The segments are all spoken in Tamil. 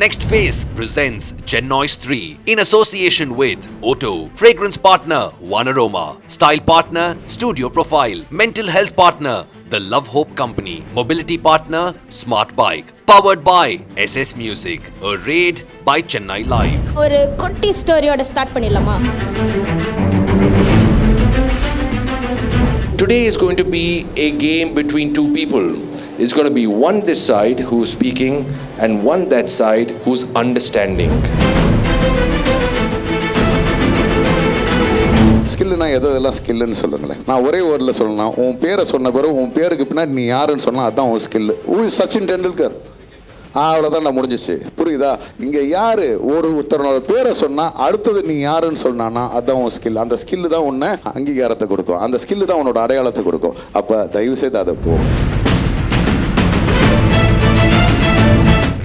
Next Phase presents Gennoise 3 in association with Otto, fragrance partner One Aroma, style partner Studio Profile, mental health partner The Love Hope Company, mobility partner Smart Bike, powered by SS Music, a raid by Chennai Live. ஒரு குட்டி ஸ்டோரியோட ஸ்டார்ட் பண்ணிடலாமா? Today is going to be a game between two people. It's going to be one this side who's speaking and one that side who's understanding. ஸ்கில்லுனா எதெல்லாம் ஸ்கில்லுன்னு சொல்லுங்களேன். நான் ஒரே வேர்டில் சொல்லணும். உன் பேரை சொன்ன பிறகு உன் பேருக்கு பின்னாடி நீ யாருன்னு சொன்னால் அதுதான் உன் ஸ்கில்லு. சச்சின் டெண்டுல்கர். அவ்வளோதான் நான் முடிஞ்சிச்சு. புரியுதா? இங்கே யார் ஒருத்தரோட பேரை சொன்னால் அடுத்தது நீ யாருன்னு சொன்னான்னா அதுதான் உன் ஸ்கில். அந்த ஸ்கில்லு தான் உன்னை அங்கீகாரத்தை கொடுக்கும். அந்த ஸ்கில்லு தான் உன்னோட அடையாளத்தை கொடுக்கும். அப்போ தயவுசெய்து அதை போ.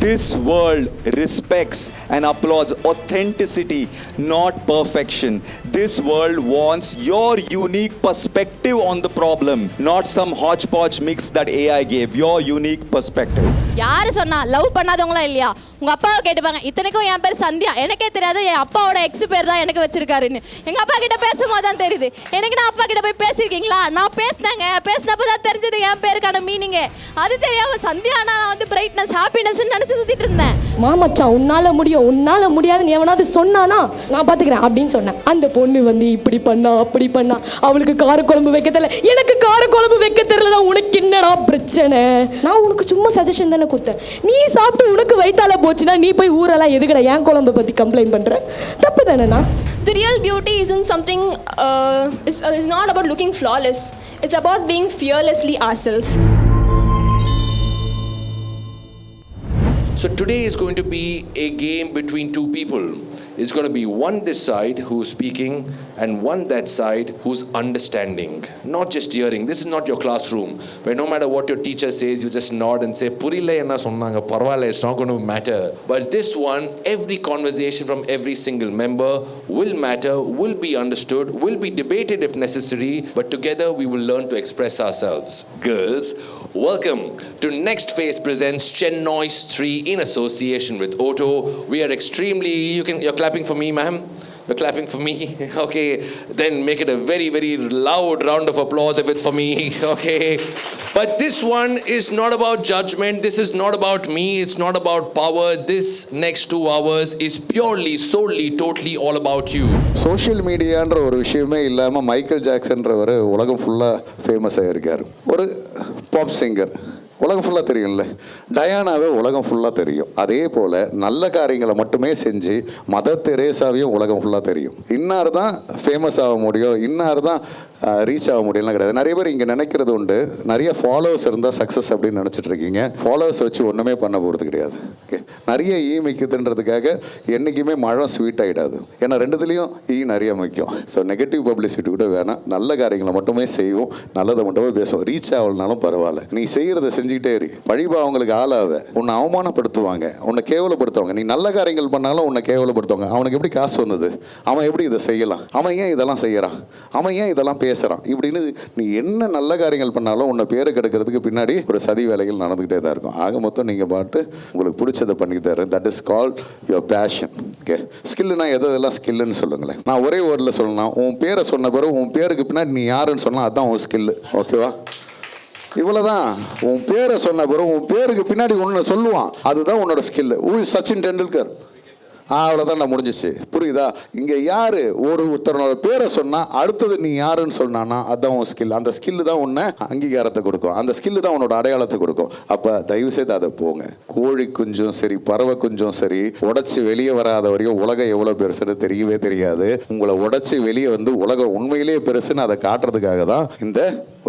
This world respects and applauds authenticity, not perfection. This world wants your unique perspective on the problem, not some hodgepodge mix that AI gave. Your unique perspective. யாரு சொன்னா லவ் பண்ணாதவங்களா இல்லையா? உங்க அப்பாவை கேட்டுப்பாங்க. இத்தனைக்கும் என் பேர் சந்தியா, எனக்கே தெரியாது என் அப்பாவோட எக்ஸ் பேர் தான் எனக்கு வச்சிருக்காருன்னு. எங்க அப்பா கிட்ட பேசும்போது தான் தெரியுது. எனக்கு நான் அப்பா கிட்ட போய் பேசியிருக்கீங்களா? நான் பேசினப்ப தான் தெரிஞ்சது என் பேருக்கான மீனிங். அது தெரியாம சந்தியா நான் வந்து பிரைட்னஸ் ஹாப்பினஸ் நினைச்சு சுத்திட்டு இருந்தேன். மாமச்சான் உன்னால முடியாதுன்னு எவனாவது சொன்னானா நான் பாத்துக்கிறேன் அப்படின்னு சொன்னேன். அந்த பொண்ணு வந்து இப்படி பண்ணா அப்படி பண்ணா, அவளுக்கு காரக்குழம்பு வைக்க தெரியல, எனக்கு காரக்குழம்பு வைக்க தெரியலனா உனக்கு என்னடா பிரச்சனை? நான் உனக்கு சும்மா சஜஷன் தானே கொடுத்தேன். நீ சாப்பிட்டு உனக்கு வயித்தால போச்சுன்னா நீ போய் ஊரெல்லாம் எதுக்கடா என் குழம்பை பத்தி கம்ப்ளைண்ட் பண்ற? தப்பு தானேண்ணா? The real beauty isn't something is not about looking flawless. It's about being fearlessly ourselves. So today is going to be a game between two people. It's going to be one this side who's speaking and one that side who's understanding, not just hearing. This is not your classroom where no matter what your teacher says, you just nod and say, "Purilla enna sonnanga parvala." It's not going to matter. But this one, every conversation from every single member will matter, will be understood, will be debated if necessary, but together we will learn to express ourselves. Girls, welcome to Next Phase presents Gennoise 3 in association with Otto. We are extremely, you're clapping for me, ma'am? You're clapping for me? Okay, then make it a very, very loud round of applause if it's for me. Okay. But this one is not about judgment. This is not about me. It's not about power. This next 2 hours is purely, solely, totally all about you. Social மீடியான்ற ஒரு விஷயமே இல்லாமல் மைக்கேல் ஜாக்சன்றவர் உலகம் ஃபுல்லாக ஃபேமஸ் ஆகியிருக்கார். ஒரு பாப் சிங்கர் உலகம் ஃபுல்லாக தெரியும்ல. டயானாவே உலகம் ஃபுல்லாக தெரியும். அதே போல் நல்ல காரியங்களை மட்டுமே செஞ்சு மதர் தெரேசாவையும் உலகம் ஃபுல்லாக தெரியும். இன்னார் தான் ஃபேமஸ் ஆக முடியும், இன்னார் தான் ரீச் ஆக முடியும்லாம் கிடையாது. நிறைய பேர் இங்கே நினைக்கிறது உண்டு, நிறைய ஃபாலோவர்ஸ் இருந்தால் சக்ஸஸ் அப்படின்னு நினச்சிட்டு இருக்கீங்க. ஃபாலோவர்ஸ் வச்சு ஒன்றுமே பண்ண போகிறது கிடையாது. ஓகே, நிறைய மிக்குதுன்றதுக்காக என்றைக்குமே மழை ஸ்வீட் ஆகிடாது. ஏன்னா ரெண்டுத்துலேயும் நிறைய முக்கியம். ஸோ நெகட்டிவ் பப்ளிசிட்டி கூட வேணாம். நல்ல காரியங்களை மட்டுமே செய்வோம், நல்லதை மட்டுமே பேசுவோம். ரீச் ஆகலனாலும் பரவாயில்ல, நீ செய்கிறத செஞ்சுக்கிட்டே இரு. பழிபா அவங்களுக்கு ஆளாவ, உன்னை அவமானப்படுத்துவாங்க, உன்னை கேவலப்படுத்துவாங்க. நீ நல்ல காரியங்கள் பண்ணாலும் உன்னை கேவலப்படுத்துவாங்க. அவனுக்கு எப்படி காசு வந்தது? அவன் எப்படி இதை செய்யலாம்? அவன் ஏன் இதெல்லாம் செய்யறான்? அவன் ஏன் இதெல்லாம் பேசுறான்? இப்படின்னு நீ என்ன நல்ல காரியங்கள் பண்ணாலும் உன்னை பேரை கெடுக்கிறதுக்கு பின்னாடி ஒரு சதி வேலைகள் நடந்துகிட்டே தான் இருக்கும். ஆக மொத்தம் நீங்கள் பாட்டு உங்களுக்கு பிடிச்சதை பண்ணி தரேன். That is called your passion. Okay, ஸ்கில்லுனா எதெல்லாம் ஸ்கில்லுன்னு சொல்லுங்களேன். நான் ஒரே வேர்டில் சொல்லணும். உன் பேரை சொன்ன பிறகு உன் பேருக்கு பின்னாடி நீ யாருன்னு சொன்னால் அதுதான் உன் ஸ்கில்லு. ஓகேவா? இவ்வளோதான். உன் பேரை சொன்ன பிறகு உன் பேருக்கு பின்னாடி ஒன்று சொல்லுவான், அதுதான் உன்னோட ஸ்கில்லு. சச்சின் டெண்டுல்கர். அவ்வளோதான் நான் முடிஞ்சிச்சு. புரியுதா? இங்கே யார் ஒருத்தரோட பேரை சொன்னால் அடுத்தது நீ யாருன்னு சொன்னான்னா அதுதான் உன் ஸ்கில். அந்த ஸ்கில்லு தான் உன்னை அங்கீகாரத்தை கொடுக்கும். அந்த ஸ்கில்லு தான் உன்னோட அடையாளத்தை கொடுக்கும். அப்போ தயவுசெய்து அதை போங்க. கோழி குஞ்சும் சரி, பறவை குஞ்சும் சரி, உடச்சி வெளியே வராத வரையும் உலகம் எவ்வளோ பெருசுன்னு தெரியவே தெரியாது. உங்களை உடச்சி வெளியே வந்து உலகம் உண்மையிலேயே பெருசுன்னு அதை காட்டுறதுக்காக தான் இந்த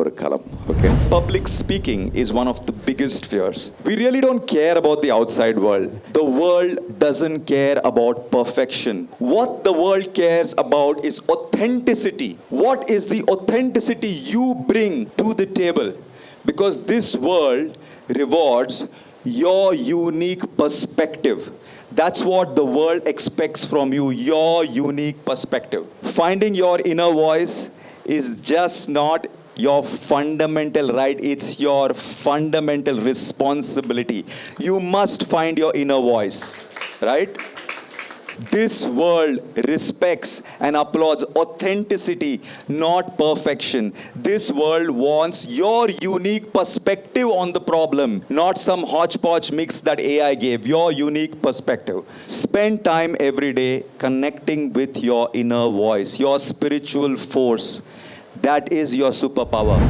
ஒரு களம். Okay, Public speaking is one of the biggest fears. We really don't care about the outside world. The world doesn't care about perfection. What the world cares about is authenticity. What is the authenticity you bring to the table? Because this world rewards your unique perspective. That's what the world expects from you, your unique perspective. Finding your inner voice is just not your fundamental right, it's your fundamental responsibility. You must find your inner voice. right? This world respects and applauds authenticity, not perfection. This world wants your unique perspective on the problem, not some hodgepodge mix that AI gave. Your unique perspective. Spend time every day connecting with your inner voice, your spiritual force. That is your superpower.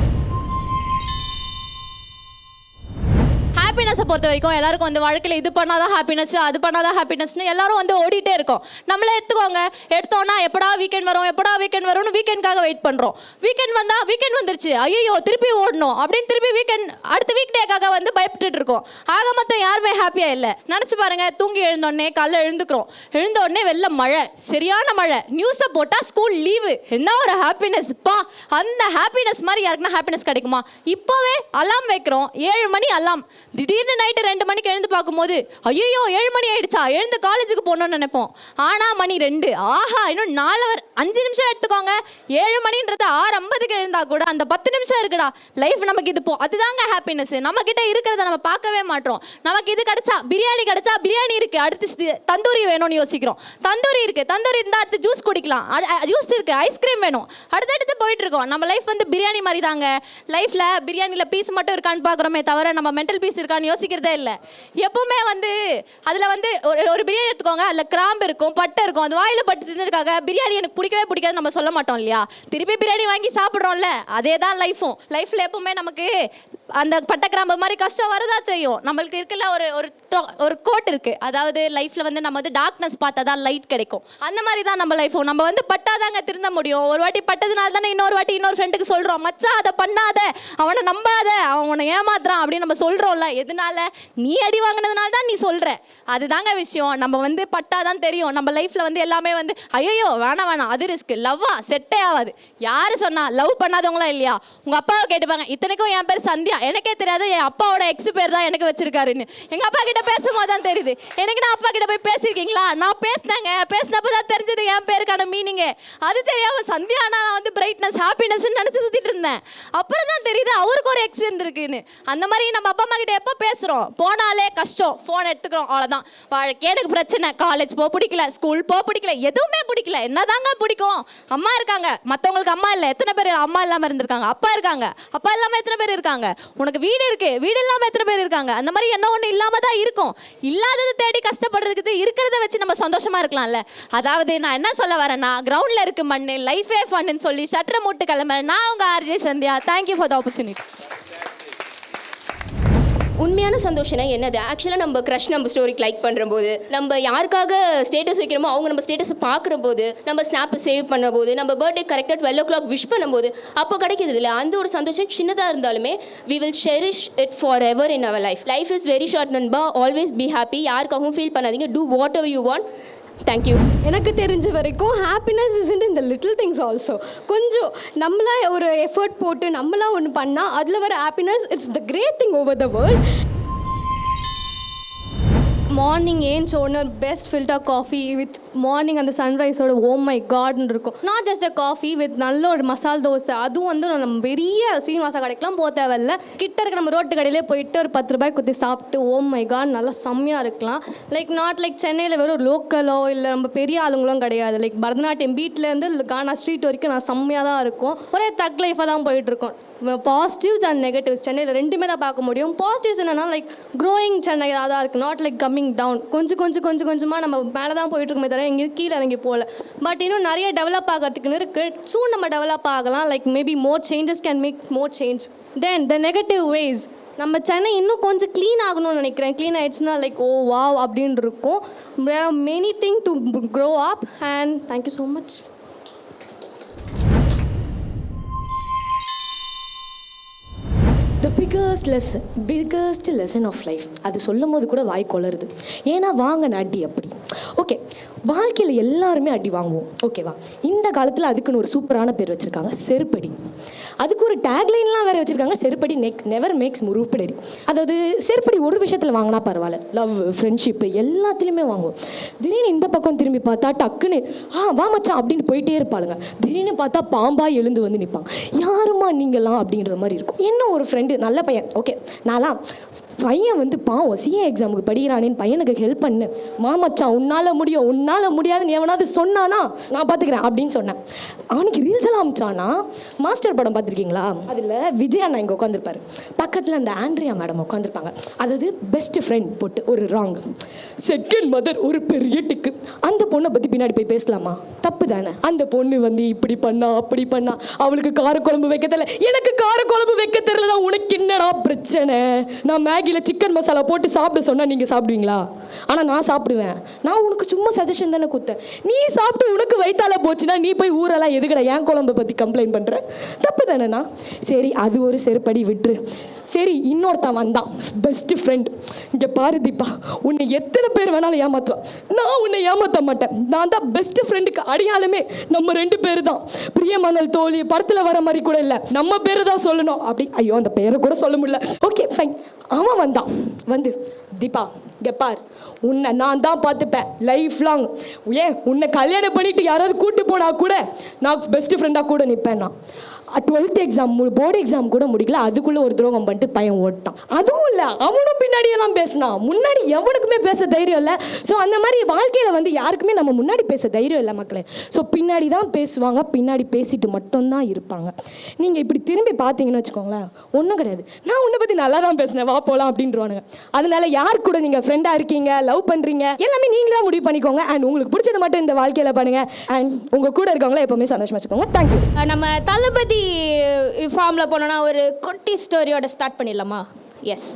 ஹாப்பினஸை பொறுத்த வரைக்கும் எல்லாருக்கும் வந்து வாழ்க்கையில் இது பண்ணாதான் ஹாப்பினஸ், அது பண்ணாதான் ஹாப்பினஸ்னு எல்லாரும் வந்து ஓடிட்டே இருக்கோம். நம்மளே எடுத்துக்கோங்க, எடுத்தோன்னா எப்படா வீக்கெண்ட் வரும், எப்படா வீக்கெண்ட் வரும்னு வீக்கெண்டுக்காக வெயிட் பண்ணுறோம். வீக்கெண்ட் வந்தால் வீக்கெண்ட் வந்துருச்சு, ஐயோ திருப்பி ஓடணும் அப்படின்னு திருப்பி வீக்கெண்ட் அடுத்த வீக் டேக்காக வந்து பயப்பட்டுட்டு இருக்கோம். ஆக மொத்தம் யாருமே ஹாப்பியாக இல்லை. நினச்சி பாருங்க, தூங்கி எழுந்தோடனே காலைல எழுந்துக்கிறோம், எழுந்த உடனே வெளில மழை, சரியான மழை, நியூஸை போட்டால் ஸ்கூல் லீவு, என்ன ஒரு ஹாப்பினஸ் பா. அந்த ஹாப்பினஸ் மாதிரி யாருக்குன்னா ஹாப்பினஸ் கிடைக்குமா? இப்போவே அலாம் வைக்கிறோம், 7 மணி அலாம், திடீர்னு நைட்டு 2 மணிக்கு எழுந்து பார்க்கும்போது ஐயோ 7 மணி ஆயிடுச்சா, எழுந்து காலேஜுக்கு போகணும்னு நினைப்போம். ஆனால் மணி 2, ஆஹா இன்னும் 5 நிமிஷம் எடுத்துக்கோங்க. 7 மணின்றது 6:50க்கு எழுந்தா கூட அந்த 10 நிமிஷம் இருக்குடா, லைஃப் நமக்கு இது அதுதாங்க ஹாப்பினஸ். நம்ம கிட்ட இருக்கிறத நம்ம பார்க்கவே மாட்டோம். நமக்கு இது கிடைச்சா பிரியாணி கிடைச்சா பிரியாணி இருக்கு, அடுத்து தந்தூரி வேணும்னு யோசிக்கிறோம். தந்தூரி இருக்கு, தந்தூரி இருந்தால் அடுத்து ஜூஸ் குடிக்கலாம், ஜூஸ் இருக்கு, ஐஸ்கிரீம் வேணும், அடுத்தடுத்து போயிட்டு இருக்கோம். நம்ம லைஃப் வந்து பிரியாணி மாதிரி தாங்க. லைஃப்ல பிரியாணியில் பீஸ் மட்டும் இருக்கான்னு பார்க்குறோமே தவிர நம்ம மென்டல் பீஸ் இருக்கான்னு யோசிக்கிறதே இல்லை. எப்பவுமே வந்து அதில் வந்து ஒரு பிரியாணி எடுத்துக்கோங்க, அதில் கிராம்பு இருக்கும், பட்டை இருக்கும், அது வாயில் பட்டு செஞ்சிருக்காங்க. பிரியாணி எனக்கு பிடிக்கவே பிடிக்காது நம்ம சொல்ல மாட்டோம் இல்லையா? திருப்பி பிரியாணி வாங்கி சாப்பிட்றோம்ல, அதே தான் லைஃப்பும். லைஃப்பில் எப்பவுமே நமக்கு அந்த பட்டை கிராம்பு மாதிரி கஷ்டம் வரதா செய்யும். நம்மளுக்கு இருக்குல்ல ஒரு கோட் இருக்கு, அதாவது லைஃப்ல வந்து நம்ம வந்து டார்க்னஸ் பார்த்தா தான் லைட் கிடைக்கும். அந்த மாதிரி தான் நம்ம லைஃப்பும். நம்ம வந்து பட்டாதாங்க திருந்த முடியும். ஒரு வாட்டி பட்டதுனால தானே இன்னொரு வாட்டி இன்னொரு ஃப்ரெண்டுக்கு சொல்றோம், மச்சா அதை பண்ணாத, அவனை நம்பாத, அவனை ஏமாத்துறான் அப்படின்னு நம்ம சொல்றோம்ல. எதனால? நீ அடி வாங்கினதுனால தான் நீ சொல்ற. அதுதாங்க விஷயம். நம்ம வந்து பட்டாதான் தெரியும். நம்ம லைஃப்ல வந்து எல்லாமே வந்து ஐயோ வேணாம் அது ரிஸ்க், லவ்வா செட்டே ஆகாது. யாரு சொன்னா? லவ் பண்ணாதவங்களா இல்லையா? உங்க அப்பாவை கேட்டுப்பாங்க. இத்தனைக்கும் என் பேர் சந்தியா, எனக்கே தெரியாது என் அப்பாவோட எக்ஸ் பேர் தான் எனக்கு வச்சிருக்காருன்னு. எங்க அப்பா கிட்ட பேசும்போது தான் தெரியுது. எனக்கு நான் அப்பா கிட்ட போய் பேசியிருக்கீங்களா? நான் பேசினப்ப தான் தெரிஞ்சது என் பேருக்கான மீனிங். அது தெரியாம சந்தியா நான் வந்து பிரைட்னஸ் ஹாப்பினஸ் நினைச்சு சுத்திட்டு இருந்தேன். அப்புறம் தான் தெரியுது அவருக்கு ஒரு எக்ஸ் இருந்திருக்குன்னு. அந்த மாதிரி நம்ம அப்பா அம்மா கிட்ட எப்போ பேசுறோம்? போனாலே கஷ்டம், போன் எடுத்துக்கிறோம், அவ்வளோதான். வாழ்க்கை எனக்கு பிரச்சனை, காலேஜ் போக பிடிக்கல, ஸ்கூல் போக பிடிக்கல, எதுவுமே பிடிக்கல. என்னதாங்க பிடிக்கும்? அம்மா இருக்காங்க, மற்றவங்களுக்கு அம்மா இல்லை. எத்தனை பேர் அம்மா இல்லாமல் இருந்திருக்காங்க? அப்பா இருக்காங்க, அப்பா இல்லாமல் எத்தனை பேர் இருக்காங்க? உனக்கு வீடு இருக்கு, வீடு இல்லாம எத்தனை பேர் இருக்காங்க? அந்த மாதிரி என்ன ஒண்ணு இல்லாம தான் இருக்கும். இல்லாதது தேடி கஷ்டப்படுறதுக்கு இருக்கிறத வச்சு நம்ம சந்தோஷமா இருக்கலாம்ல. அதாவது நான் என்ன சொல்ல வரேன்னா, கிரவுண்ட்ல இருக்கு மண்ணு, லைஃபே ஃபன்னு சொல்லி சட்டரை மூட்டு கிளம்புறேன். நான் உங்க RJ Sandhya. Thank you for the opportunity. உண்மையான சந்தோஷம்னா என்னது? ஆக்சுவலாக நம்ம க்ரஷ் நம்ம ஸ்டோரிக்கு லைக் பண்ணுறபோது, நம்ம யாருக்காக ஸ்டேட்டஸ் வைக்கிறோமோ அவங்க நம்ம ஸ்டேட்டஸை பார்க்குற போது, நம்ம ஸ்னாப்பை சேவ் பண்ணுற போது, நம்ம பர்த்டே கரெக்டாக 12 o'clock விஷ் பண்ணும்போது அப்போ கிடைக்கிது இல்லை? அந்த ஒரு சந்தோஷம் சின்னதாக இருந்தாலுமே we will cherish it forever in our life. Life is very short நண்பா. always be happy. யாருக்காகவும் ஃபீல் பண்ணாதீங்க. do whatever you want. Thank you. எனக்கு தெரிஞ்ச வரைக்கும் ஹாப்பினஸ் இஸ்ன்ட் இந்த லிட்டில் திங்ஸ் ஆல்சோ. கொஞ்சம் நம்மளா ஒரு எஃபர்ட் போட்டு நம்மளா ஒன்று பண்ணால் அதில் வர happiness it's the great thing over the world. Morning ஏஞ்ச் உடனே ஒரு best filter coffee with morning அந்த சன்ரைஸோட ஓ மை காட்னு இருக்கும். Not just a coffee with நல்ல ஒரு மசால் தோசை. அதுவும் வந்து நம்ம பெரிய சீனிவாசா கடைக்கெலாம் போக தேவையில்ல, கிட்ட இருக்க நம்ம ரோட்டு கடையிலே போயிட்டு ஒரு 10 ரூபாய் குத்தி சாப்பிட்டு ஓ மை காட் நல்லா செம்மையாக இருக்கலாம். லைக் நாட் லைக் சென்னையில் வெறும் லோக்கலோ இல்லை நம்ம பெரிய ஆளுங்களும் கிடையாது. லைக் பரதநாட்டியம் பீட்லேருந்து கானா ஸ்ட்ரீட் வரைக்கும் நான் செம்மையாக தான் இருக்கும். ஒரே தக் லைஃபாக தான் போயிட்டுருக்கோம். பாசிட்டிவ்ஸ் அண்ட் நெகட்டிவ்ஸ் சென்னையில் ரெண்டுமே தான் பார்க்க முடியும். பாசிட்டிவ்ஸ் என்னென்னா லைக் க்ரோயிங் சென்னை தான் இருக்குது, நாட் லைக் கம்மிங் டவுன். கொஞ்சமாக நம்ம மேலே தான் போயிட்டுருக்கோமே தவிர எங்கேயும் கீழே இறங்கி போகல. பட் இன்னும் நிறைய டெவலப் ஆகிறதுக்குன்னு இருக்குது. சூன் நம்ம டெவலப் ஆகலாம். Like maybe more changes can make more change. Then the negative ways, நம்ம சென்னை இன்னும் கொஞ்சம் க்ளீன் ஆகணும்னு நினைக்கிறேன். க்ளீன் ஆகிடுச்சுன்னா லைக் ஓ வாவ் அப்படின்னு இருக்கும். Many thing to grow up and thank you so much. The biggest lesson of life. அது சொல்லும் போது கூட வாய் கொளருது. ஏன்னா வாங்கின அடி அப்படி. ஓகே, வாழ்க்கையில் எல்லாருமே அடி வாங்குவோம், ஓகேவா? இந்த காலத்தில் அதுக்குன்னு ஒரு சூப்பரான பேர் வச்சுருக்காங்க, செருப்படி. அதுக்கு ஒரு டேக்லைன்லாம் வேறு வச்சுருக்காங்க, செருப்படி நெவர் மேக்ஸ் முருப்படி. அதாவது செருப்படி ஒரு விஷயத்தில் வாங்கினா பரவாயில்ல, லவ், ஃப்ரெண்ட்ஷிப்பு எல்லாத்துலேயுமே வாங்குவோம். திடீர்னு இந்த பக்கம் திரும்பி பார்த்தா டக்குன்னு வா மச்சான் அப்படின்னு போயிட்டே இருப்பாளுங்க. திடீர்னு பார்த்தா பாம்பாக எழுந்து வந்து நிற்பாங்க. யாருமா நீங்களாம் அப்படின்ற மாதிரி இருக்கும். இன்னும் ஒரு ஃப்ரெண்டு நல்ல பையன், ஓகே, நான்லாம் பையன் வந்து பாவம் சிஏ எக்ஸாமுக்கு படிக்கிறானேன்னு பையனுக்கு ஹெல்ப் பண்ணு. மாமச்சான் உன்னால் முடியாதுன்னு எவனாவது சொன்னானா நான் பார்த்துக்கிறேன் அப்படின்னு சொன்னேன். அவனுக்கு ரீல்ஸ் எல்லாம் அமிச்சானா. மாஸ்டர் படம் பார்த்துருக்கீங்களா? அதில் விஜய் அண்ணா இங்கே உட்காந்துருப்பாரு, பக்கத்தில் அந்த ஆண்ட்ரியா மேடம் உட்காந்துருப்பாங்க. அதாவது பெஸ்ட் ஃப்ரெண்ட் போட்டு ஒரு ராங், செகண்ட் மதர் ஒரு பெரிய டிக்கு. அந்த பொண்ணை பற்றி பின்னாடி போய் பேசலாமா? தப்பு தானே. அந்த பொண்ணு வந்து இப்படி பண்ணா அப்படி பண்ணா, அவளுக்கு காரக்குழம்பு வைக்க தெரியல, எனக்கு காரக்குழம்பு வைக்க தெரியலனா உனக்கு என்னடா பிரச்சனை? நான் மேகியில் சிக்கன் மசாலா போட்டு சாப்பிட சொன்னால் நீங்கள் சாப்பிடுவீங்களா? ஆனால் நான் சாப்பிடுவேன். நான் உனக்கு சும்மா சஜஷன் தானே கொடுத்தேன். நீ சாப்பிட்டு உனக்கு வயிற்றால போச்சுன்னா நீ போய் ஊரெல்லாம் எதுக்கடா என் குழம்பை பற்றி கம்ப்ளைண்ட் பண்ணுற? தப்பு தானேண்ணா. சரி அது ஒரு செருப்படி விட்டுரு. சரி இன்னொருத்தன் வந்தான், பெஸ்ட் ஃப்ரெண்ட். இங்கே பாரு தீபா, உன்னை எத்தனை பேர் வேணாலும் ஏமாற்றலாம், நான் உன்னை ஏமாற்ற மாட்டேன். நான் தான் பெஸ்ட் ஃப்ரெண்டுக்கு அடையாளமே நம்ம 2 பேர் தான். பிரியமணல் தோழி படத்தில் வர மாதிரி கூட இல்லை, நம்ம பேரை தான் சொல்லணும் அப்படி. ஐயோ அந்த பேரை கூட சொல்ல முடியல. Okay fine. அவன் வந்தான், வந்து தீபா இங்கே பார், உன்னை நான் தான் பார்த்துப்பேன் லைஃப் லாங். ஏன் உன்னை கல்யாணம் பண்ணிட்டு யாராவது கூட்டு போனா கூட நான் பெஸ்ட் ஃப்ரெண்டாக கூட நிற்பேன். நான் 12th எக்ஸாம் போர்டு எக்ஸாம் கூட முடிக்கல, அதுக்குள்ளே ஒரு துரோகம் பண்ணிட்டு பையன் ஓட்டான். அதுவும் இல்லை, அவனும் பின்னாடியே தான் பேசினான். முன்னாடி எவனுக்குமே பேச தைரியம் இல்லை. ஸோ அந்த மாதிரி வாழ்க்கையில் வந்து யாருக்குமே நம்ம முன்னாடி பேச தைரியம் இல்லை மக்களே. ஸோ பின்னாடி தான் பேசுவாங்க, பின்னாடி பேசிட்டு மட்டும்தான் இருப்பாங்க. நீங்கள் இப்படி திரும்பி பார்த்தீங்கன்னு வச்சுக்கோங்களேன், ஒன்றும் கிடையாது. நான் உன்னை பற்றி நல்லா தான் பேசினேன், வா போகலாம் அப்படின்றவானுங்க. அதனால யார் கூட நீங்கள் ஃப்ரெண்டாக இருக்கீங்க, லவ் பண்ணுறீங்க, எல்லாமே நீங்களே தான் முடிவு பண்ணிக்கோங்க. அண்ட் உங்களுக்கு பிடிச்சது மட்டும் இந்த வாழ்க்கையில் பண்ணுங்கள். அண்ட் உங்கள் கூட இருக்கவங்கள எப்போவுமே சந்தோஷமாக வச்சுக்கோங்க. தேங்க்யூ. நம்ம தளபதி ஃபார்மில் போனோன்னா ஒரு குட்டி ஸ்டோரியோட ஸ்டார்ட் பண்ணிடலாமா? எஸ்,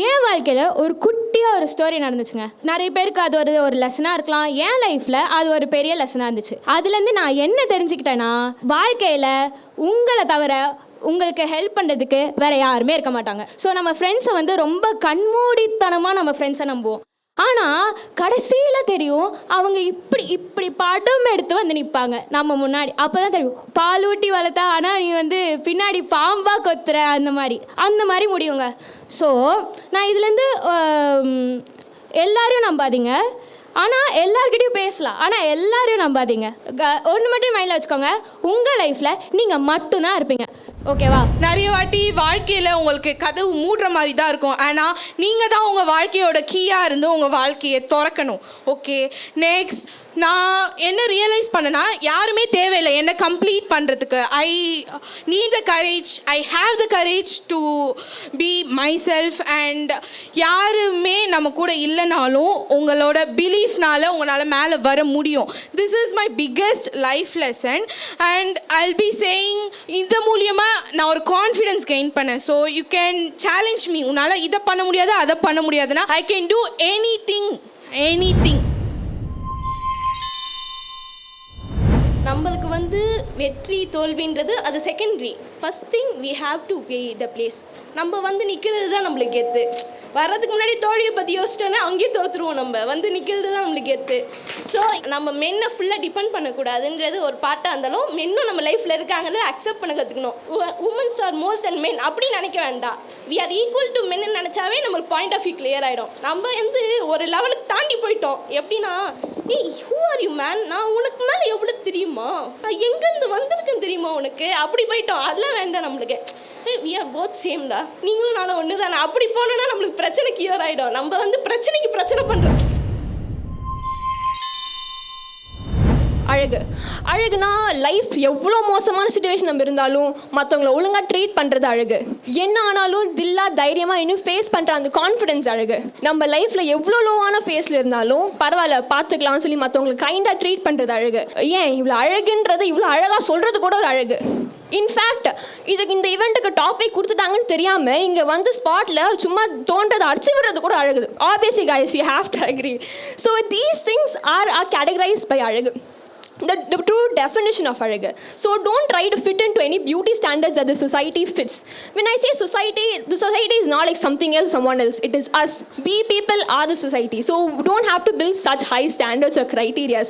என் வாழ்க்கையில் ஒரு குட்டியாக ஒரு ஸ்டோரி நடந்துச்சுங்க. நிறைய பேருக்கு அது ஒரு லெசனாக இருக்கலாம். என் லைஃப்பில் அது ஒரு பெரிய லெசனாக இருந்துச்சு. அதுலேருந்து நான் என்ன தெரிஞ்சுக்கிட்டேன்னா, வாழ்க்கையில் உங்களை தவிர உங்களுக்கு ஹெல்ப் பண்ணுறதுக்கு வேறு யாருமே இருக்க மாட்டாங்க. ஸோ நம்ம ஃப்ரெண்ட்ஸை வந்து ரொம்ப கண்மூடித்தனமாக நம்ம ஃப்ரெண்ட்ஸை நம்புவோம். ஆனால் கடைசியில் தெரியும் அவங்க இப்படி படம் எடுத்து வந்து நிற்பாங்க நம்ம முன்னாடி. அப்போ தான் தெரியும் பால் ஊட்டி வளர்த்தா ஆனால் நீ வந்து பின்னாடி பாம்பாக கொத்துற அந்த மாதிரி முடியுங்க. ஸோ நான் இதுலேருந்து எல்லாரையும் நம்பாதீங்க, ஆனால் எல்லார்கிட்டையும் பேசலாம், ஆனால் எல்லாரையும் நம்பாதீங்க. ஒன்று மட்டும் மைண்டில் வச்சுக்கோங்க, உங்கள் லைஃப்பில் நீங்கள் மட்டும்தான் இருப்பீங்க. ஓகேவா? நிறைய வாட்டி வாழ்க்கையில் உங்களுக்கு கதவு மூடுற மாதிரி தான் இருக்கும், ஆனால் நீங்கள் தான் உங்கள் வாழ்க்கையோட கீயாக இருந்து உங்கள் வாழ்க்கையை திறக்கணும். ஓகே, நெக்ஸ்ட் நான் என்ன ரியலைஸ் பண்ணேன்னா, யாருமே தேவையில்லை என்னை கம்ப்ளீட் பண்ணுறதுக்கு. I need the courage, I have the courage to be my self. And யாருமே நம்ம கூட இல்லைனாலும் உங்களோட பிலீஃப்னால உங்களால் மேலே வர முடியும். This is my biggest life lesson. And I'll be saying, இது மூலியமாக நான் ஒரு கான்ஃபிடென்ஸ் கெயின் பண்ணேன். So you can challenge me. உன்னால் இதை பண்ண முடியாது, அதை பண்ண முடியாதுன்னா ஐ கேன் டூ எனிதிங். நம்மளுக்கு வந்து வெற்றி தோல்வின்றது அது secondary. First thing we have to pay the place. நம்ம வந்து நிற்கிறது தான் நம்மளுக்கு கெத்து. வர்றதுக்கு முன்னாடி தோல்வியை பற்றி யோசிச்சோன்னா அங்கேயே தோற்றுருவோம். நம்ம வந்து நிற்கிறது தான் நம்மளுக்கு கெத்து. ஸோ நம்ம மென்னை ஃபுல்லாக டிபெண்ட் பண்ணக்கூடாதுன்றது ஒரு பார்ட்டாக இருந்தாலும், மென்னும் நம்ம லைஃப்பில் இருக்காங்கிறத அக்செப்ட் பண்ண கற்றுக்கணும். உமன்ஸ் ஆர் மோர் தென் மென் அப்படின்னு நினைக்க வேண்டாம். வி ஆர் ஈக்குவல் டு மென்னு நினச்சாவே நம்மளுக்கு பாயிண்ட் ஆஃப் வியூ கிளியர் ஆகிடும். நம்ம வந்து ஒரு லெவலுக்கு தாண்டி போயிட்டோம். எப்படின்னா, ஏய் ஹூ ஆர் யூ மேன், நான் உனக்கு மேலே எவ்வளோ தெரியுமா, நான் எங்கேருந்து வந்திருக்கேன்னு தெரியுமா உனக்கு, அப்படி போயிட்டோம். அதெல்லாம் வேண்டாம் நம்மளுக்கு. வி ஆர் போத் சேம்டா, நீங்களும் நானும் ஒன்று தானே. அப்படி போனோன்னா நம்மளுக்கு பிரச்சனை கியூர் ஆகிடும். நம்ம வந்து பிரச்சனைக்கு பிரச்சனை பண்ணுறோம். அழகுனா லைஃப் எவ்வளோ மோசமான சுச்சுவேஷன் நம்ம இருந்தாலும் மற்றவங்கள ஒழுங்காக ட்ரீட் பண்ணுறது அழகு. என்ன ஆனாலும் தில்லா தைரியமாக இன்னும் ஃபேஸ் பண்ணுற அந்த கான்ஃபிடென்ஸ் அழகு. நம்ம லைஃப்பில் எவ்வளோ லோவான ஃபேஸில் இருந்தாலும் பரவாயில்ல பார்த்துக்கலாம்னு சொல்லி மற்றவங்களுக்கு கைண்டாக ட்ரீட் பண்ணுறது அழகு. ஏன் இவ்வளோ அழகுன்றது இவ்வளோ அழகாக சொல்கிறது கூட ஒரு அழகு. இன்ஃபேக்ட் இதுக்கு இந்த ஈவெண்ட்டுக்கு டாபிக் கொடுத்துட்டாங்கன்னு தெரியாமல் இங்கே வந்து ஸ்பாட்டில் சும்மா தோன்றதை அடிச்சு விடுறது கூட அழகு. Obviously guys, you have to agree. So these things are categorised by அழகு. The true definition of அழகு. So don't try to fit into any beauty standards that the society fits. When I say society, the society is not like something else, someone else. It is us. We people are the society. So don't have to build such high standards or criteria.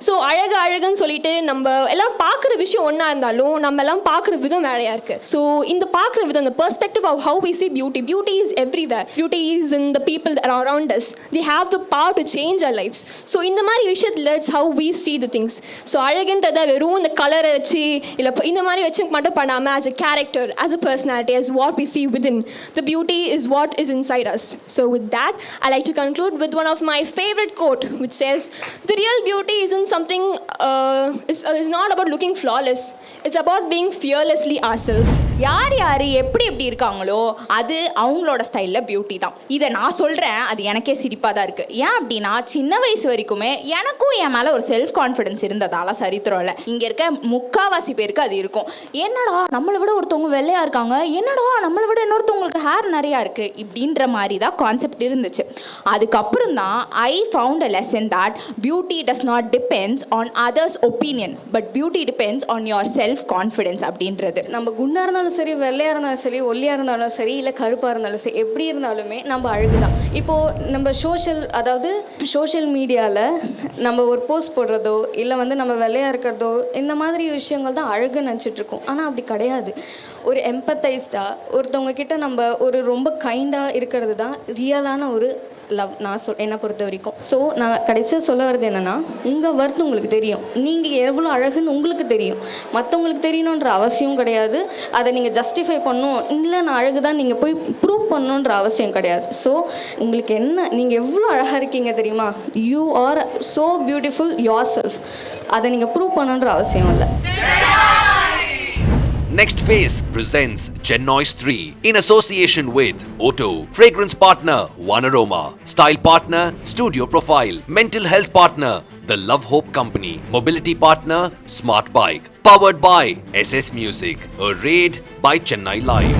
So அழகுன்னு சொல்லிட்டு நம்ம எல்லாம் பார்க்குற விஷயம் ஒன்றா இருந்தாலும் நம்ம எல்லாம் பார்க்குற விதம் வேறையாக இருக்குது. ஸோ இந்த பார்க்குற விதம், the perspective of how we see beauty. Beauty is everywhere. Beauty is in the people that are around us. They have the power to change our lives. So இந்த மாதிரி விஷயத்தில் it's how we see the things. So அழகுன்றதை வெறும் இந்த கலரை வச்சு இல்லை இந்த மாதிரி வச்சு மட்டும் பண்ணாமல் as a character, as a personality, as what we see within. The beauty is what is inside us. So with that, I like to conclude with one of my favorite quote, which says, the real beauty isn't something, is not about looking flawless. It's about being fearlessly ourselves. யார் யார் எப்படி எப்படி இருக்காங்களோ அது அவங்களோட ஸ்டைலில் பியூட்டி தான். இதை நான் சொல்கிறேன், அது எனக்கே சிரிப்பாக தான் இருக்குது. ஏன் அப்படின்னா சின்ன வயசு வரைக்குமே எனக்கும் என் மேலே ஒரு செல்ஃப் கான்ஃபிடென்ஸ் இருந்ததால் சரித்திரம் இல்லை. இங்கே இருக்க முக்கால்வாசி பேருக்கு அது இருக்கும். என்னடா நம்மளை விட ஒருத்தவங்க வெள்ளையாக இருக்காங்க, என்னடா நம்மளை விட இன்னொருத்தவங்களுக்கு ஹேர் நிறையா இருக்குது, இப்படின்ற மாதிரி தான் கான்செப்ட் இருந்துச்சு. அதுக்கப்புறம் தான் I found a lesson that beauty does not depends on others opinion, but beauty depends on your self confidence அப்படின்றது. நம்ம குண்டாக இருந்தாலும் சரி, வெள்ளையாக இருந்தாலும் சரி, ஒல்லியாக இருந்தாலும் சரி, இல்லை கருப்பாக இருந்தாலும் சரி, எப்படி இருந்தாலுமே நம்ம அழகு தான். இப்போது நம்ம சோஷியல் மீடியாவில் நம்ம ஒரு போஸ்ட் போடுறதோ இல்லை நம்ம வெள்ளையாக இருக்கிறதோ இந்த மாதிரி விஷயங்கள் தான் அழகுன்னு நினச்சிட்ருக்கோம். ஆனால் அப்படி கிடையாது. ஒரு எம்பத்தைஸ்டாக ஒருத்தவங்க கிட்ட நம்ம ஒரு ரொம்ப கைண்டாக இருக்கிறது தான் ரியலான ஒரு லவ். நான் என்னை பொறுத்த வரைக்கும். ஸோ நான் கடைசியாக சொல்ல வர்றது என்னென்னா, உங்கள் வர்த்து உங்களுக்கு தெரியும், நீங்கள் எவ்வளோ அழகுன்னு உங்களுக்கு தெரியும். மற்றவங்களுக்கு தெரியணுன்ற அவசியம் கிடையாது. அதை நீங்கள் ஜஸ்டிஃபை பண்ணணும், இல்லை நான் அழகு தான் நீங்கள் போய் ப்ரூவ் பண்ணணுன்ற அவசியம் கிடையாது. ஸோ உங்களுக்கு என்ன, நீங்கள் எவ்வளோ அழகாக இருக்கீங்க தெரியுமா, you are so beautiful your self. அதை நீங்கள் ப்ரூவ் பண்ணணுன்ற அவசியம் இல்லை. Next Phase presents Gen Noise 3 in association with Otto, fragrance partner One Aroma, style partner Studio Profile, mental health partner The Love Hope Company, mobility partner Smart Bike, powered by SS Music, a raid by Chennai Live.